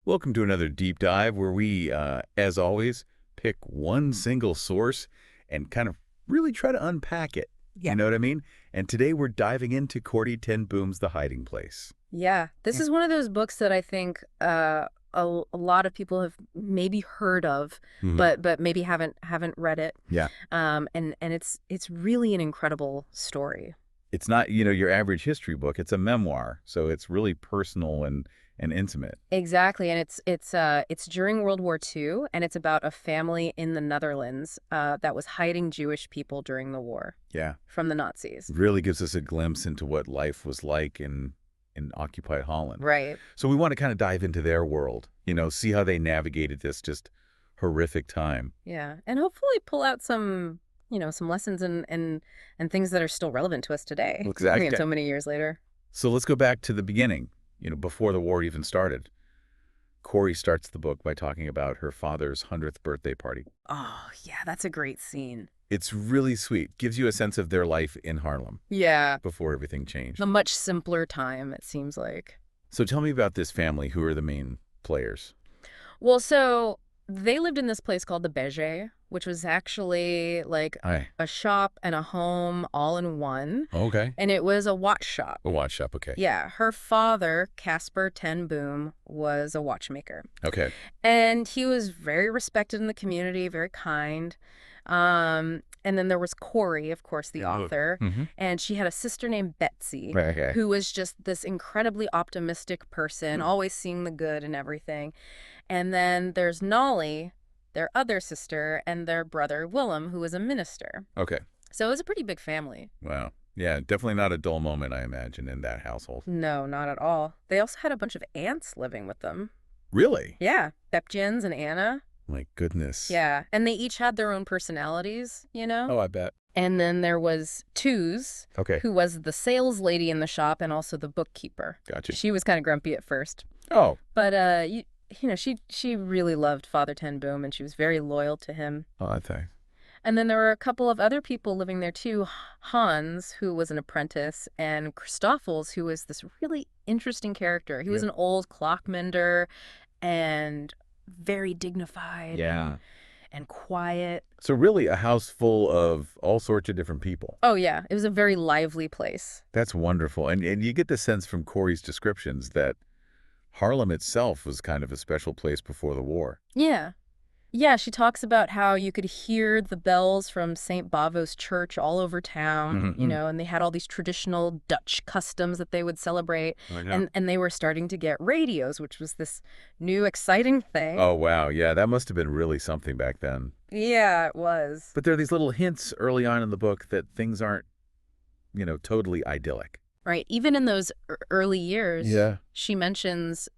Welcome to another deep dive where we, as always, pick one single source and kind of really try to unpack it. Yeah. You know what I mean? And today we're diving into Corrie ten Boom's The Hiding Place. Yeah. This Mm. is one of those books that I think a lot of people have maybe heard of, Mhm. but maybe haven't read it. Yeah. And it's really an incredible story. It's not, your average history book. It's a memoir. So it's really personal and intimate. Exactly. And it's during World War II, and it's about a family in the Netherlands that was hiding Jewish people during the war Yeah. from the Nazis. Really gives us a glimpse into what life was like in occupied Holland. Right. So we want to kind of dive into their world, see how they navigated this just horrific time. Yeah. And hopefully pull out some lessons and things that are still relevant to us today. Exactly. So many years later. So let's go back to the beginning, before the war even started. Corrie starts the book by talking about her father's 100th birthday party. Oh, yeah, that's a great scene. It's really sweet. Gives you a sense of their life in Harlem Yeah. before everything changed. A much simpler time, it seems like. So tell me about this family. Who are the main players? Well, so they lived in this place called the Beige, which was actually like Hi. a shop and a home all in one. Okay. And it was a watch shop. A watch shop. Okay. Yeah, her father, Casper ten Boom, was a watchmaker. Okay. And he was very respected in the community, very kind. And then there was Corrie, of course, the author, Mm-hmm. and she had a sister named Betsy, Okay. who was just this incredibly optimistic person, always seeing the good in everything. And then there's Nolly, their other sister, and their brother Willem, who was a minister. Okay. So it was a pretty big family. Wow. Yeah, definitely not a dull moment, I imagine, in that household. No, not at all. They also had a bunch of aunts living with them. Really? Yeah, Bepjens and Anna. My goodness. Yeah, and they each had their own personalities, you know? Oh, I bet. And then there was Tooz, Okay. who was the sales lady in the shop and also the bookkeeper. Gotcha. She was kind of grumpy at first. Oh. But, she really loved Father ten Boom, and she was very loyal to him. Oh, I think. And then there were a couple of other people living there, too. Hans, who was an apprentice, and Christoffels, who was this really interesting character. He was an old clock mender and very dignified and quiet. So really a house full of all sorts of different people. Oh, yeah. It was a very lively place. That's wonderful. And you get the sense from Corrie's descriptions that Harlem itself was kind of a special place before the war. Yeah. Yeah, she talks about how you could hear the bells from St. Bavo's church all over town, Mhm. and they had all these traditional Dutch customs that they would celebrate. I know. And they were starting to get radios, which was this new exciting thing. Oh, wow. Yeah, that must have been really something back then. Yeah, it was. But there are these little hints early on in the book that things aren't, totally idyllic. Right. Even in those early years, Yeah. she mentions,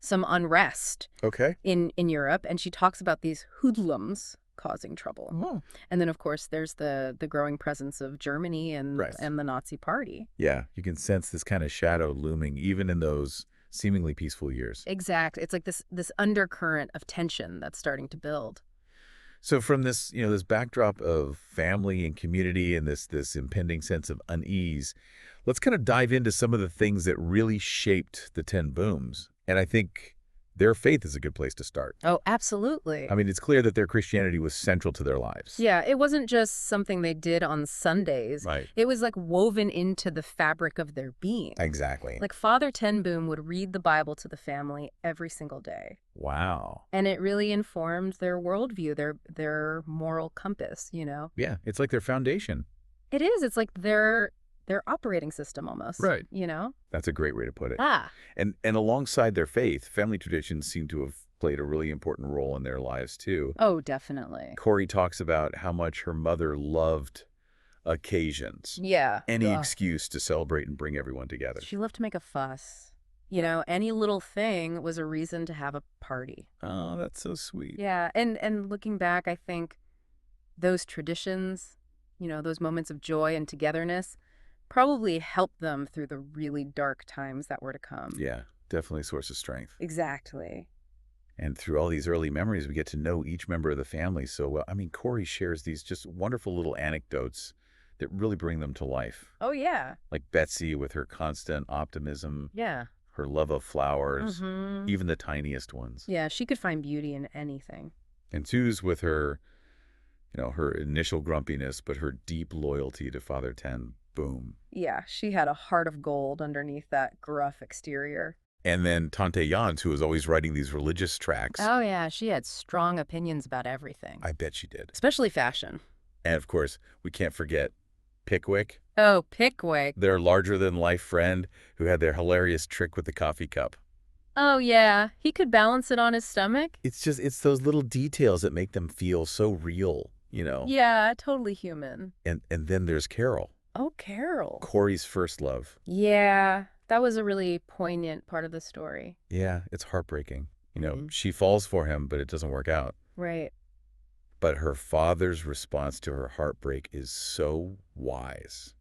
some unrest Okay. in Europe, and she talks about these hoodlums causing trouble. Oh. And then, of course, there's the growing presence of Germany and Right. and the Nazi Party. Yeah, you can sense this kind of shadow looming even in those seemingly peaceful years. Exactly. It's like this undercurrent of tension that's starting to build. So from this, this backdrop of family and community and this impending sense of unease, let's kind of dive into some of the things that really shaped the Ten Booms. And I think their faith is a good place to start. Oh, absolutely. I mean, it's clear that their Christianity was central to their lives. Yeah, it wasn't just something they did on Sundays. Right. It was like woven into the fabric of their being. Exactly. Like Father ten Boom would read the Bible to the family every single day. Wow. And it really informed their worldview, their moral compass, Yeah, it's like their foundation. It is. It's like their operating system almost. Right. That's a great way to put it. Ah. And alongside their faith, family traditions seem to have played a really important role in their lives too. Oh, definitely. Corrie talks about how much her mother loved occasions. Yeah. Any Ugh. excuse to celebrate and bring everyone together. She loved to make a fuss. Any little thing was a reason to have a party. Oh, that's so sweet. Yeah. And looking back, I think those traditions, those moments of joy and togetherness probably helped them through the really dark times that were to come. Yeah, definitely a source of strength. Exactly. And through all these early memories, we get to know each member of the family so well. I mean, Corrie shares these just wonderful little anecdotes that really bring them to life. Oh, yeah. Like Betsy with her constant optimism. Yeah. her love of flowers, Mm-hmm. even the tiniest ones. Yeah, she could find beauty in anything. And Suze with her, her initial grumpiness, but her deep loyalty to Father Ten Boom. Yeah, she had a heart of gold underneath that gruff exterior. And then Tante Jans, who was always writing these religious tracts. Oh, yeah, she had strong opinions about everything. I bet she did. Especially fashion. And of course, we can't forget Pickwick, Oh, Pickwick. their larger-than-life friend who had their hilarious trick with the coffee cup. Oh, yeah, he could balance it on his stomach. It's those little details that make them feel so real, Yeah, totally human. And then there's Carol, Oh, Carol. Corrie's first love. Yeah, that was a really poignant part of the story. Yeah, it's heartbreaking. Mhm. She falls for him, but it doesn't work out. Right. But her father's response to her heartbreak is so wise.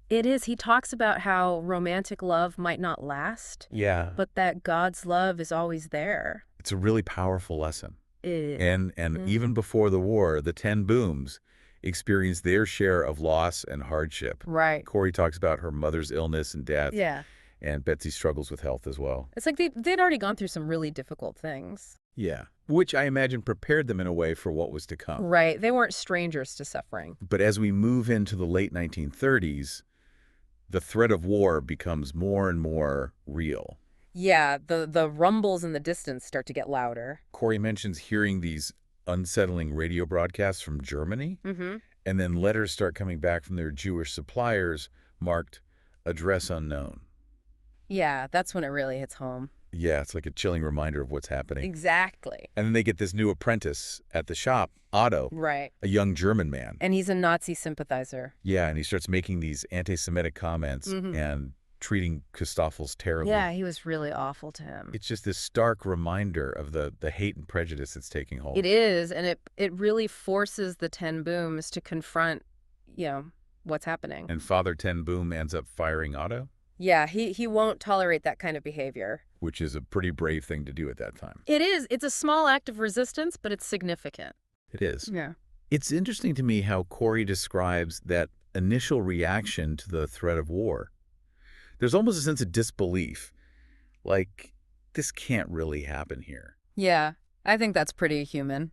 It is. He talks about how romantic love might not last, Yeah. but that God's love is always there. It's a really powerful lesson. It, And even before the war, the Ten Booms experienced their share of loss and hardship. right. Corrie talks about her mother's illness and death, Yeah. and Betsy struggles with health as well. It's like they'd already gone through some really difficult things. Yeah. Which I imagine prepared them in a way for what was to come. Right. They weren't strangers to suffering. But as we move into the late 1930s, the threat of war becomes more and more real. Yeah, the rumbles in the distance start to get louder. Corrie mentions hearing these unsettling radio broadcasts from Germany, Mm-hmm. and then letters start coming back from their Jewish suppliers marked address unknown. Yeah, that's when it really hits home. Yeah, it's like a chilling reminder of what's happening. Exactly. And then they get this new apprentice at the shop, Otto, Right. a young German man. And he's a Nazi sympathizer. Yeah, and he starts making these anti-Semitic comments and treating Christoffels terribly. Yeah, he was really awful to him. It's just this stark reminder of the hate and prejudice that's taking hold. It is, and it really forces the Ten Booms to confront, what's happening. And Father Ten Boom ends up firing Otto, Yeah, he won't tolerate that kind of behavior. which is a pretty brave thing to do at that time. It is. It's a small act of resistance, but it's significant. It is. Yeah. It's interesting to me how Corrie describes that initial reaction to the threat of war. There's almost a sense of disbelief, like, this can't really happen here. Yeah, I think that's pretty human.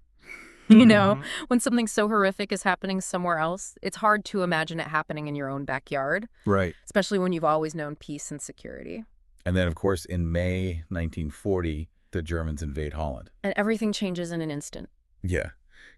When something so horrific is happening somewhere else, it's hard to imagine it happening in your own backyard, Right. especially when you've always known peace and security. And then, of course, in May 1940, the Germans invade Holland. And everything changes in an instant. Yeah.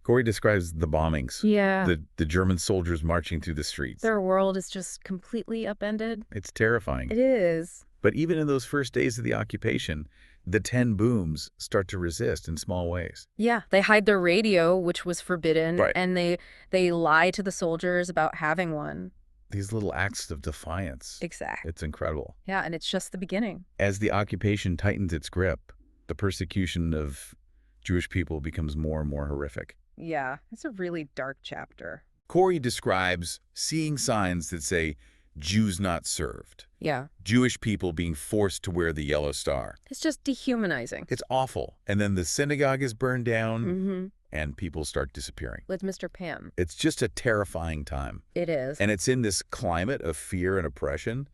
Corrie describes the bombings, Yeah. the German soldiers marching through the streets. Their world is just completely upended. It's terrifying. It is. But even in those first days of the occupation, the Ten Booms start to resist in small ways. Yeah, they hide their radio, which was forbidden, Right. and they lie to the soldiers about having one. These little acts of defiance. Exactly. It's incredible. Yeah, and it's just the beginning. As the occupation tightens its grip, the persecution of Jewish people becomes more and more horrific. Yeah, it's a really dark chapter. Corrie describes seeing signs that say, Jews not served. Yeah. Jewish people being forced to wear the yellow star. It's just dehumanizing. It's awful. And then the synagogue is burned down, Mm-hmm. and people start disappearing. With Mr. Pam. It's just a terrifying time. It is. And it's in this climate of fear and oppression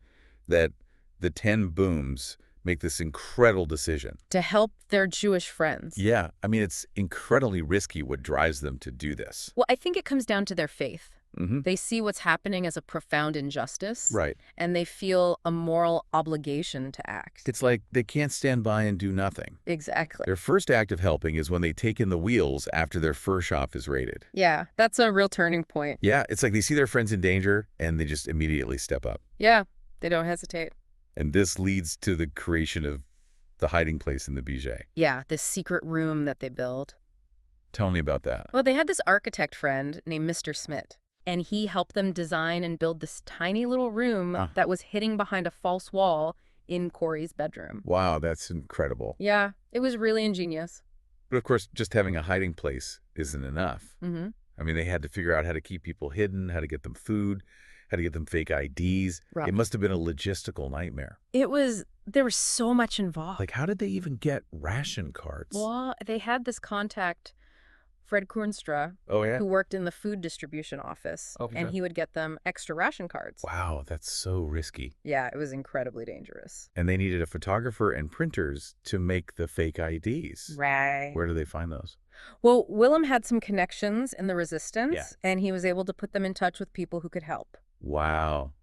that the Ten Booms make this incredible decision. To help their Jewish friends. Yeah, I mean, it's incredibly risky what drives them to do this. Well, I think it comes down to their faith. Mm-hmm. They see what's happening as a profound injustice. Right. And they feel a moral obligation to act. It's like they can't stand by and do nothing. Exactly. Their first act of helping is when they take in the wheels after their fur shop is raided. Yeah, that's a real turning point. Yeah, it's like they see their friends in danger and they just immediately step up. Yeah, they don't hesitate. And this leads to the creation of the hiding place in the Bijay. Yeah, this secret room that they build. Tell me about that. Well, they had this architect friend named Mr. Schmidt, and he helped them design and build this tiny little room that was hidden behind a false wall in Corrie's bedroom. Wow, that's incredible. Yeah, it was really ingenious. But of course, just having a hiding place isn't enough. Mm-hmm. I mean, they had to figure out how to keep people hidden, how to get them food, how to get them fake IDs. Right. It must have been a logistical nightmare. There was so much involved. Like, how did they even get ration cards? Well, they had this contact Fred Koornstra, Oh, yeah? who worked in the food distribution office, Oh, for and sure. he would get them extra ration cards. Wow, that's so risky. Yeah, it was incredibly dangerous. And they needed a photographer and printers to make the fake IDs. Right. Where do they find those? Well, Willem had some connections in the resistance, Yeah. and he was able to put them in touch with people who could help. Wow.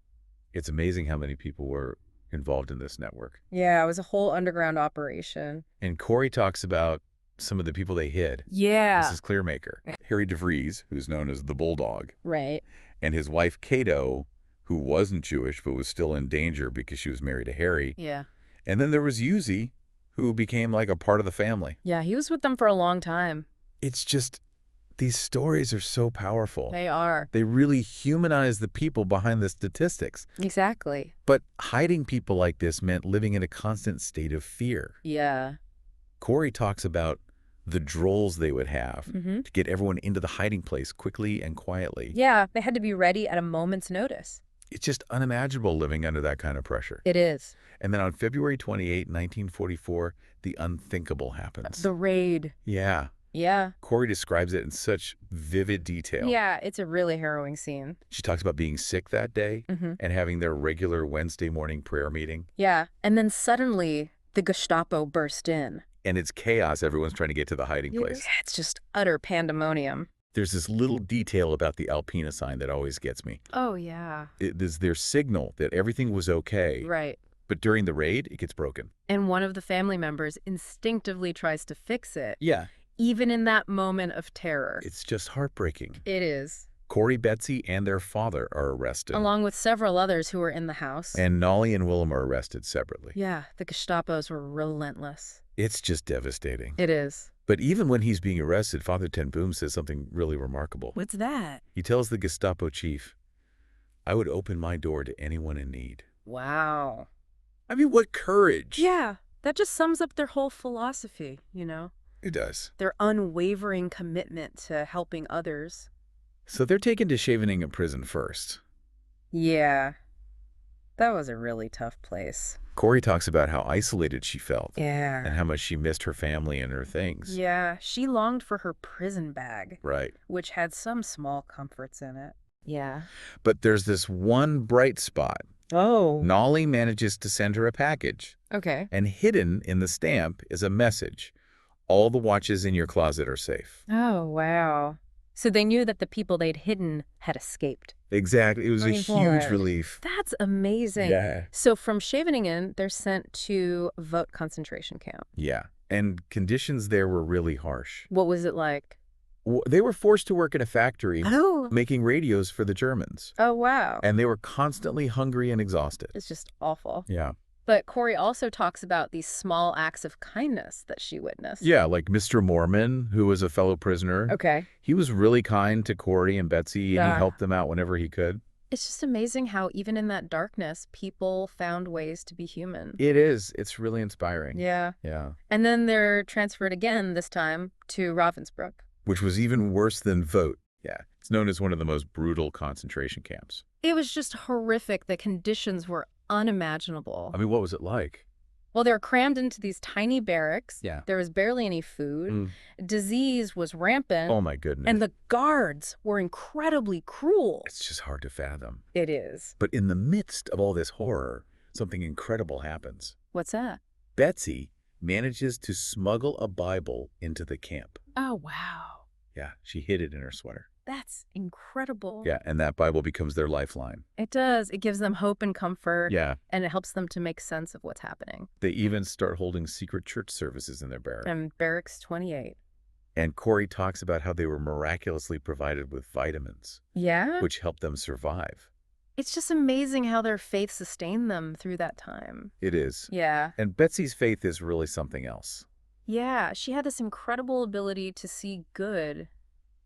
It's amazing how many people were involved in this network. Yeah, it was a whole underground operation. And Corrie talks about some of the people they hid. Yeah. This is Clearmaker. Harry DeVries, who's known as the Bulldog, Right. and his wife Cato, who wasn't Jewish but was still in danger because she was married to Harry. Yeah. And then there was Yuzi, who became like a part of the family. Yeah, he was with them for a long time. It's just, these stories are so powerful. They are. They really humanize the people behind the statistics. Exactly. But hiding people like this meant living in a constant state of fear. Yeah. Corrie talks about the drolls they would have Mm-hmm. to get everyone into the hiding place quickly and quietly. Yeah, they had to be ready at a moment's notice. It's just unimaginable living under that kind of pressure. It is. And then on February 28, 1944, the unthinkable happens. The raid. Yeah. Yeah. Corrie describes it in such vivid detail. Yeah, it's a really harrowing scene. She talks about being sick that day Mm-hmm. and having their regular Wednesday morning prayer meeting. Yeah, and then suddenly the Gestapo burst in. And it's chaos. Everyone's trying to get to the hiding place. Yeah, it's just utter pandemonium. There's this little detail about the Alpina sign that always gets me. Oh, yeah. There's their signal that everything was okay. Right. But during the raid, it gets broken. And one of the family members instinctively tries to fix it, Yeah. even in that moment of terror. It's just heartbreaking. It is. Corrie, Betsy, and their father are arrested. Along with several others who were in the house. And Nolly and Willem are arrested separately. Yeah, the Gestapos were relentless. It's just devastating. It is. But even when he's being arrested, Father Ten Boom says something really remarkable. What's that? He tells the Gestapo chief, "I would open my door to anyone in need." Wow. I mean, what courage. Yeah, that just sums up their whole philosophy, you know? It does. Their unwavering commitment to helping others. So they're taken to Scheveningen prison first. Yeah. That was a really tough place. Corrie talks about how isolated she felt and Yeah. how much she missed her family and her things. Yeah, she longed for her prison bag, Right. which had some small comforts in it. Yeah. But there's this one bright spot. Oh. Nolly manages to send her a package, Okay. and hidden in the stamp is a message. All the watches in your closet are safe. Oh, wow. So they knew that the people they'd hidden had escaped. Exactly. It was a Going huge forward. relief. That's amazing. Yeah. So from Scheveningen, they're sent to Vught concentration camp. Yeah. And conditions there were really harsh. What was it like? They were forced to work in a factory Oh. making radios for the Germans. Oh, wow. And they were constantly hungry and exhausted. It's just awful. Yeah. But Corrie also talks about these small acts of kindness that she witnessed. Yeah, like Mr. Mormon, who was a fellow prisoner. Okay. He was really kind to Corrie and Betsy, and he Ah. helped them out whenever he could. It's just amazing how even in that darkness, people found ways to be human. It is. It's really inspiring. Yeah. Yeah. And then they're transferred again, this time, to Ravensbrück. Which was even worse than Vught. Yeah. It's known as one of the most brutal concentration camps. It was just horrific. The conditions were unimaginable. I mean, what was it like? Well, they were crammed into these tiny barracks. Yeah. There was barely any food. Mm. Disease was rampant. Oh, my goodness. And the guards were incredibly cruel. It's just hard to fathom. It is. But in the midst of all this horror, something incredible happens. What's that? Betsy manages to smuggle a Bible into the camp. Oh, wow. Yeah, she hid it in her sweater. That's incredible. Yeah, and that Bible becomes their lifeline. It does. It gives them hope and comfort. Yeah, And it helps them to make sense of what's happening. they even start holding secret church services in their barrack. And Barracks 28. And Corrie talks about how they were miraculously provided with vitamins, Yeah? which helped them survive. It's just amazing how their faith sustained them through that time. It is. Yeah. And Betsy's faith is really something else. Yeah, she had this incredible ability to see good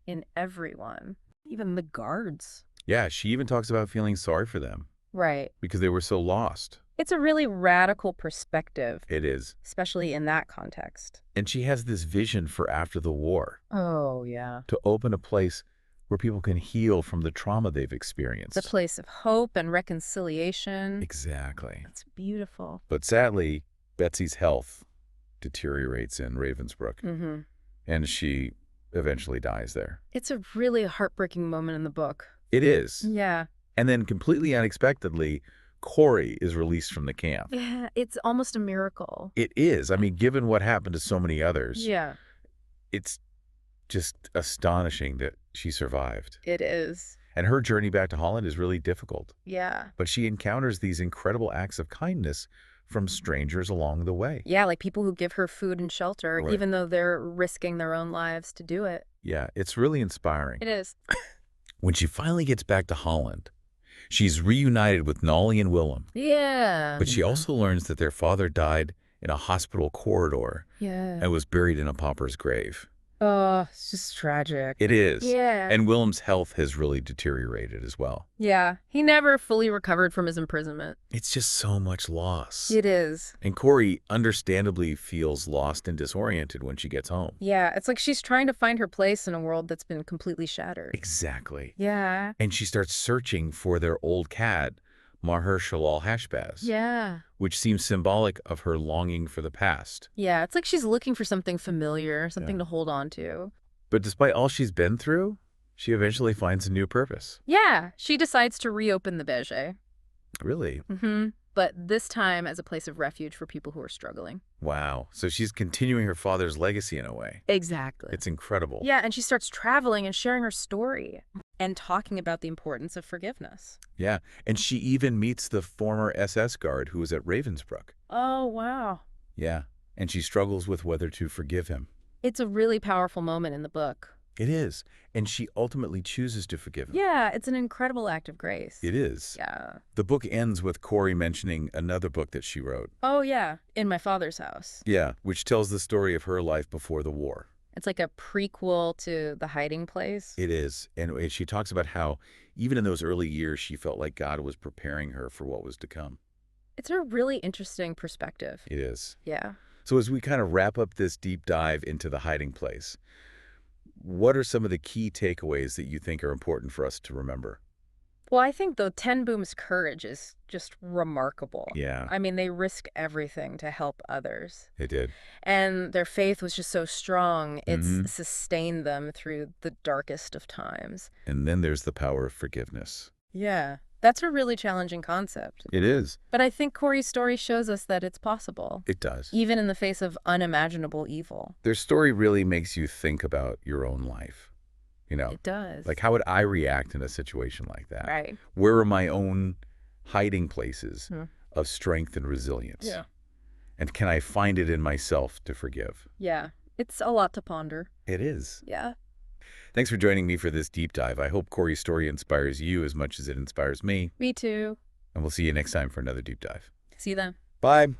in everyone, even the guards. Yeah, she even talks about feeling sorry for them Right. because they were so lost. It's a really radical perspective, It is. especially in that context. And she has this vision for after the war Oh, yeah. to open a place where people can heal from the trauma they've experienced. It's a place of hope and reconciliation. Exactly. It's beautiful. But sadly, Betsy's health deteriorates in Ravensbrück, Mm-hmm. and she eventually dies there. It's a really heartbreaking moment in the book. It is. Yeah. And then completely unexpectedly, Corrie is released from the camp. Yeah, it's almost a miracle. It is. I mean, given what happened to so many others, Yeah, it's just astonishing that she survived. it is. And her journey back to Holland is really difficult. Yeah. But she encounters these incredible acts of kindness from strangers along the way. Yeah, like people who give her food and shelter, Right. even though they're risking their own lives to do it. Yeah, it's really inspiring. It is. When she finally gets back to Holland, she's reunited with Nolly and Willem. Yeah. But she also learns that their father died in a hospital corridor Yeah. and was buried in a pauper's grave. Oh, it's just tragic. It is. Yeah. And Willem's health has really deteriorated as well. Yeah. He never fully recovered from his imprisonment. It's just so much loss. It is. And Corrie understandably feels lost and disoriented when she gets home. Yeah, it's like she's trying to find her place in a world that's been completely shattered. Exactly. Yeah. And she starts searching for their old cat, Maher-Shalal Hashbaz, Yeah. which seems symbolic of her longing for the past. Yeah, it's like she's looking for something familiar, something Yeah. to hold on to. But despite all she's been through, she eventually finds a new purpose. Yeah, she decides to reopen the Berger. Really? But this time as a place of refuge for people who are struggling. Wow. So she's continuing her father's legacy in a way. Exactly. It's incredible. Yeah, and she starts traveling and sharing her story and talking about the importance of forgiveness. Yeah. And she even meets the former SS guard who was at Ravensbrück. Oh, wow. Yeah. And she struggles with whether to forgive him. It's a really powerful moment in the book. It is. And she ultimately chooses to forgive him. Yeah, it's an incredible act of grace. It is. Yeah. The book ends with Corrie mentioning another book that she wrote. Oh, yeah, In My Father's House. Yeah, which tells the story of her life before the war. It's like a prequel to The Hiding Place. It is. And she talks about how even in those early years, she felt like God was preparing her for what was to come. It's a really interesting perspective. It is. Yeah. So as we kind of wrap up this deep dive into The Hiding Place, what are some of the key takeaways that you think are important for us to remember? Well, I think the Ten Boom's courage is just remarkable. Yeah, I mean, they risk everything to help others. it did. And their faith was just so strong, it's Mhm. sustained them through the darkest of times. And then there's the power of forgiveness. Yeah, that's a really challenging concept. It is. But I think Corrie's story shows us that it's possible, It does. even in the face of unimaginable evil. Their story really makes you think about your own life. You know, It does. like how would I react in a situation like that? Right. Where are my own hiding places Hmm. of strength and resilience? Yeah. And can I find it in myself to forgive? Yeah. It's a lot to ponder. It is. Yeah. Thanks for joining me for this deep dive. I hope Corrie's story inspires you as much as it inspires me. Me too. And we'll see you next time for another deep dive. See you then. Bye.